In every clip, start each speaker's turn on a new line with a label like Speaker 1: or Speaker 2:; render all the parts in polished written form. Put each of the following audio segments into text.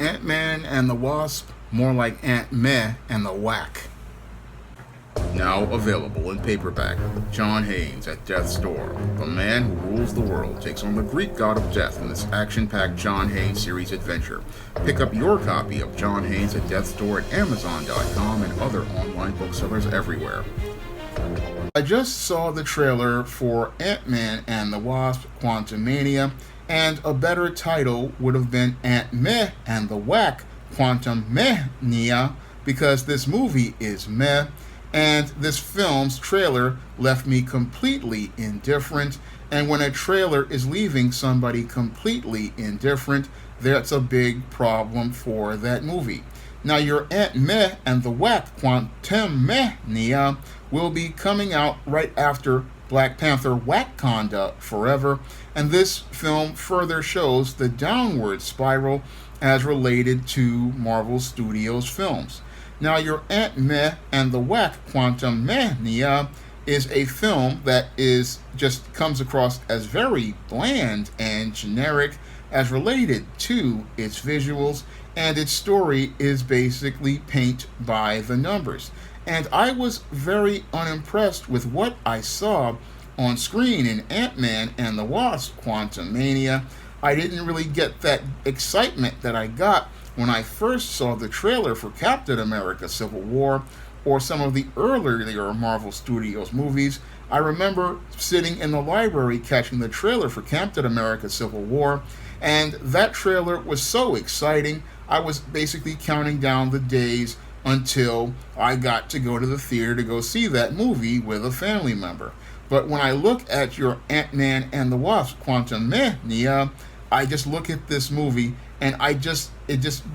Speaker 1: Ant-Man and the Wasp, more like Ant-Meh and the Whack. Now available in paperback, John Haynes at Death's Door. The man who rules the world takes on the Greek god of death in this action-packed John Haynes series adventure. Pick up your copy of John Haynes at Death's Door at Amazon.com and other online booksellers everywhere. I just saw the trailer for Ant-Man and the Wasp: QuantumMehnia, and a better title would have been Ant-Meh and the Whack: QuantumMehnia, because this movie is meh, and this film's trailer left me completely indifferent, and when a trailer is leaving somebody completely indifferent, that's a big problem for that movie. Now, your Ant-Meh and the Whack: QuantumMehnia will be coming out right after Black Panther: Wakanda Forever, and this film further shows the downward spiral as related to Marvel Studios films. Now, your Ant-Meh and the Whack: QuantumMehnia is a film that just comes across as very bland and generic as related to its visuals, and its story is basically paint by the numbers. And I was very unimpressed with what I saw on screen in Ant-Man and the Wasp: QuantumMehnia. I didn't really get that excitement that I got when I first saw the trailer for Captain America: Civil War or some of the earlier Marvel Studios movies. I remember sitting in the library catching the trailer for Captain America: Civil War, and that trailer was so exciting. I was basically counting down the days until I got to go to the theater to go see that movie with a family member. But when I look at your Ant-Man and the Wasp: QuantumMehnia, I just look at this movie and it just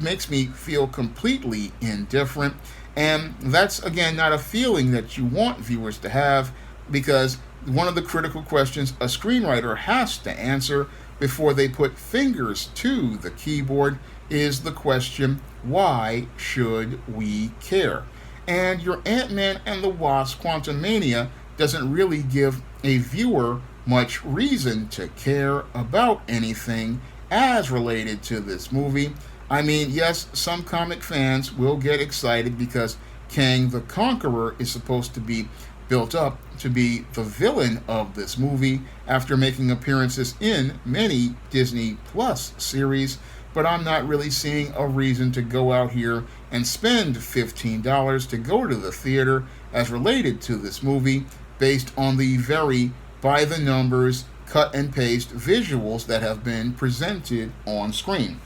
Speaker 1: makes me feel completely indifferent. And that's, again, not a feeling that you want viewers to have, because one of the critical questions a screenwriter has to answer before they put fingers to the keyboard is the question, why should we care? And your Ant-Man and the Wasp: QuantumMehnia doesn't really give a viewer much reason to care about anything as related to this movie. I mean, yes, some comic fans will get excited because Kang the Conqueror is supposed to be built up to be the villain of this movie after making appearances in many Disney Plus series, but I'm not really seeing a reason to go out here and spend $15 to go to the theater as related to this movie based on the very by-the-numbers, cut-and-paste visuals that have been presented on screen.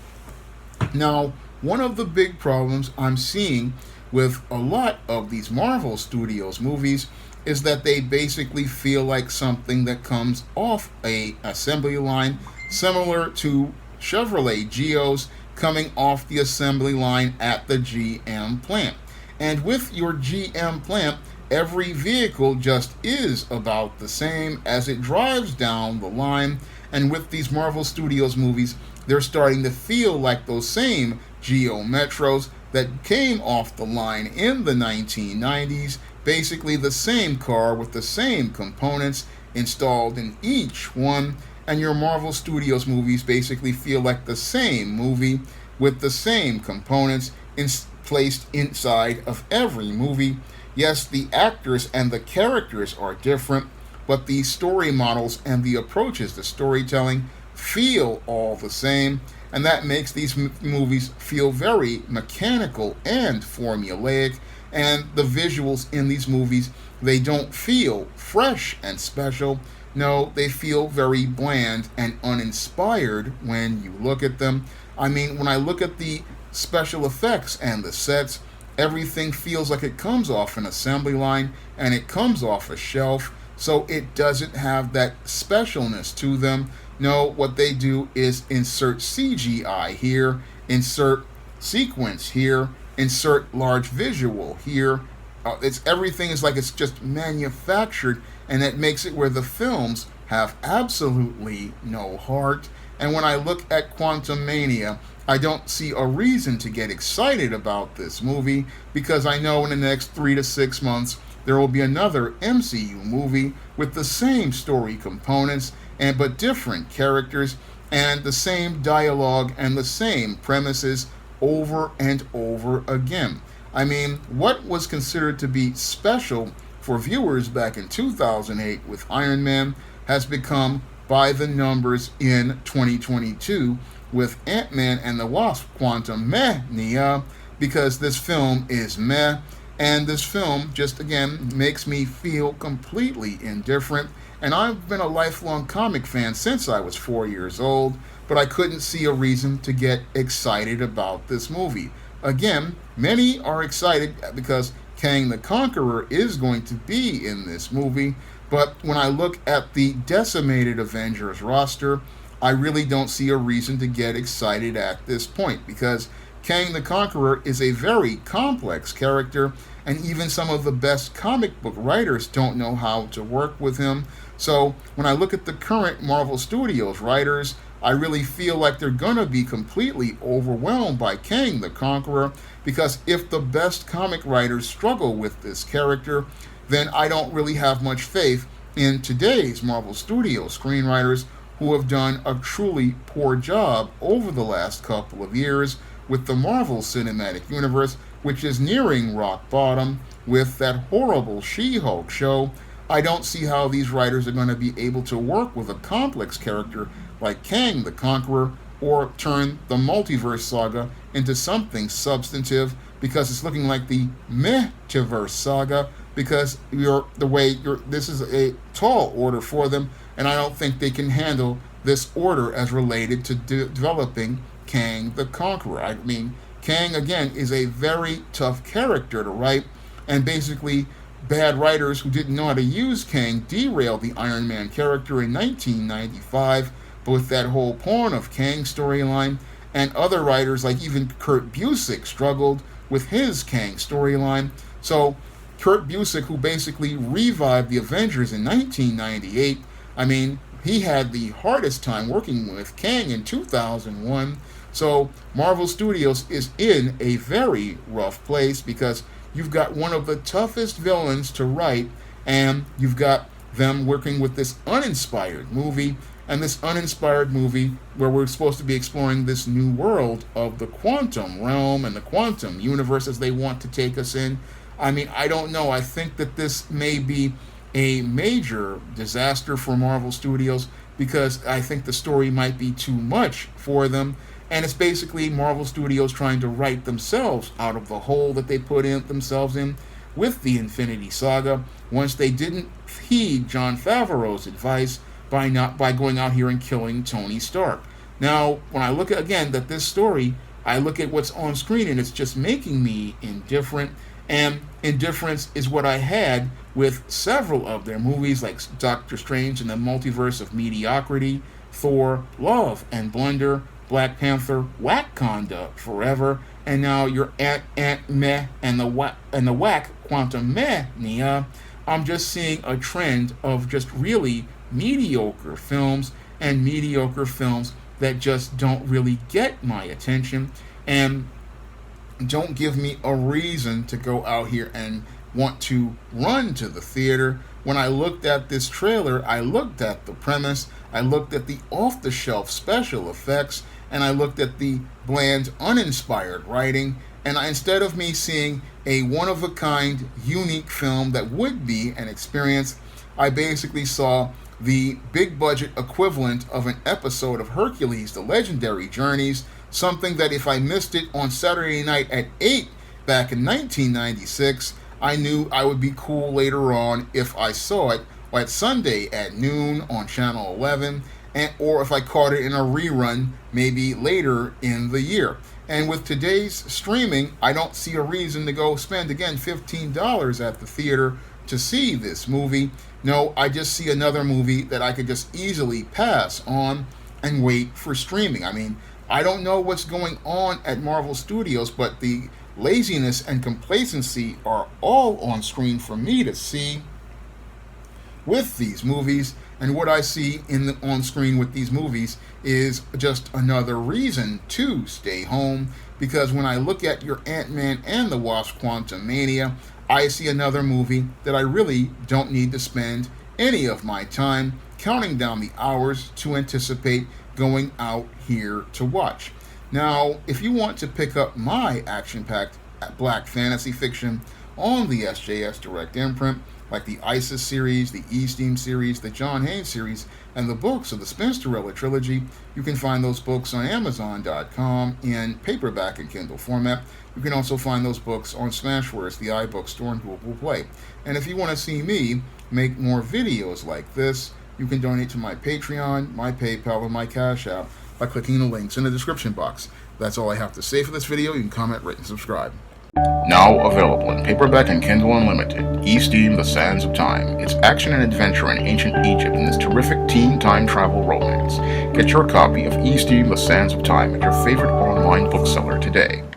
Speaker 1: Now, one of the big problems I'm seeing with a lot of these Marvel Studios movies is that they basically feel like something that comes off a assembly line, similar to Chevrolet Geos coming off the assembly line at the GM plant. And with your GM plant, every vehicle just is about the same as it drives down the line. And with these Marvel Studios movies, they're starting to feel like those same Geo Metros that came off the line in the 1990s, basically the same car with the same components installed in each one. And your Marvel Studios movies basically feel like the same movie with the same components placed inside of every movie. Yes, the actors and the characters are different, but the story models and the approaches to storytelling feel all the same, and that makes these movies feel very mechanical and formulaic, and the visuals in these movies, they don't feel fresh and special. No, they feel very bland and uninspired when you look at them. I mean, when I look at the special effects and the sets, everything feels like it comes off an assembly line and it comes off a shelf, so it doesn't have that specialness to them. No, what they do is insert CGI here, insert sequence here, insert large visual here. Everything is like it's just manufactured, and it makes it where the films have absolutely no heart. And when I look at QuantumMehnia, I don't see a reason to get excited about this movie, because I know in the next 3 to 6 months there will be another MCU movie with the same story components but different characters and the same dialogue and the same premises over and over again. I mean, what was considered to be special for viewers back in 2008 with Iron Man has become by the numbers in 2022 with Ant-Man and the Wasp QuantumMehnia, because this film is meh, and this film just again makes me feel completely indifferent. And I've been a lifelong comic fan since I was 4 years old, but I couldn't see a reason to get excited about this movie. Again, many are excited because Kang the Conqueror is going to be in this movie, but when I look at the decimated Avengers roster, I really don't see a reason to get excited at this point, because Kang the Conqueror is a very complex character, and even some of the best comic book writers don't know how to work with him. So when I look at the current Marvel Studios writers, I really feel like they're going to be completely overwhelmed by Kang the Conqueror, because if the best comic writers struggle with this character, then I don't really have much faith in today's Marvel Studios screenwriters, who have done a truly poor job over the last couple of years with the Marvel Cinematic Universe, which is nearing rock bottom with that horrible She-Hulk show. I don't see how these writers are going to be able to work with a complex character like Kang the Conqueror, or turn the multiverse saga into something substantive, because it's looking like the Mehtiverse saga, because this is a tall order for them, and I don't think they can handle this order as related to developing Kang the Conqueror. I mean, Kang, again, is a very tough character to write, and basically bad writers who didn't know how to use Kang derailed the Iron Man character in 1995, but with that whole Pawn of Kang storyline, and other writers like even Kurt Busiek struggled with his Kang storyline. So Kurt Busiek, who basically revived the Avengers in 1998, I mean, he had the hardest time working with Kang in 2001. So Marvel Studios is in a very rough place, because you've got one of the toughest villains to write, and you've got them working with this uninspired movie, and this uninspired movie where we're supposed to be exploring this new world of the quantum realm and the quantum universe as they want to take us in. I mean, I don't know. I think that this may be a major disaster for Marvel Studios, because I think the story might be too much for them. And it's basically Marvel Studios trying to write themselves out of the hole that they put themselves in with the Infinity Saga, once they didn't heed Jon Favreau's advice by going out here and killing Tony Stark. Now, when I look at this story, I look at what's on screen, and it's just making me indifferent. And indifference is what I had with several of their movies, like Doctor Strange and the Multiverse of Mediocrity, Thor, Love and Blunder, Black Panther, Wakanda Forever, and now your Ant-Meh and the Whack QuantumMehnia. I'm just seeing a trend of just really mediocre films, and mediocre films that just don't really get my attention and don't give me a reason to go out here and want to run to the theater. When I looked at this trailer, I looked at the premise, I looked at the off-the-shelf special effects, and I looked at the bland, uninspired writing, and instead of me seeing a one-of-a-kind, unique film that would be an experience, I basically saw the big-budget equivalent of an episode of Hercules, The Legendary Journeys, something that if I missed it on Saturday night at 8 back in 1996, I knew I would be cool later on if I saw it at Sunday at noon on Channel 11, or if I caught it in a rerun maybe later in the year. And with today's streaming, I don't see a reason to go spend, again, $15 at the theater to see this movie. No, I just see another movie that I could just easily pass on and wait for streaming. I mean, I don't know what's going on at Marvel Studios, but the laziness and complacency are all on screen for me to see with these movies. And what I see on screen with these movies is just another reason to stay home, because when I look at your Ant-Man and the Wasp QuantumMehnia, I see another movie that I really don't need to spend any of my time counting down the hours to anticipate going out here to watch. Now, if you want to pick up my action-packed black fantasy fiction on the SJS Direct imprint, like the ISIS series, the E-Steam series, the John Haynes series, and the books of the Spinsterella trilogy, you can find those books on Amazon.com in paperback and Kindle format. You can also find those books on Smashwords, the iBook store, and Google Play. And if you want to see me make more videos like this, you can donate to my Patreon, my PayPal, and my Cash App by clicking the links in the description box. That's all I have to say for this video. You can comment, rate, and subscribe. Now available in paperback and Kindle Unlimited, E-Steam: The Sands of Time. It's action and adventure in ancient Egypt in this terrific teen time travel romance. Get your copy of E-Steam: The Sands of Time at your favorite online bookseller today.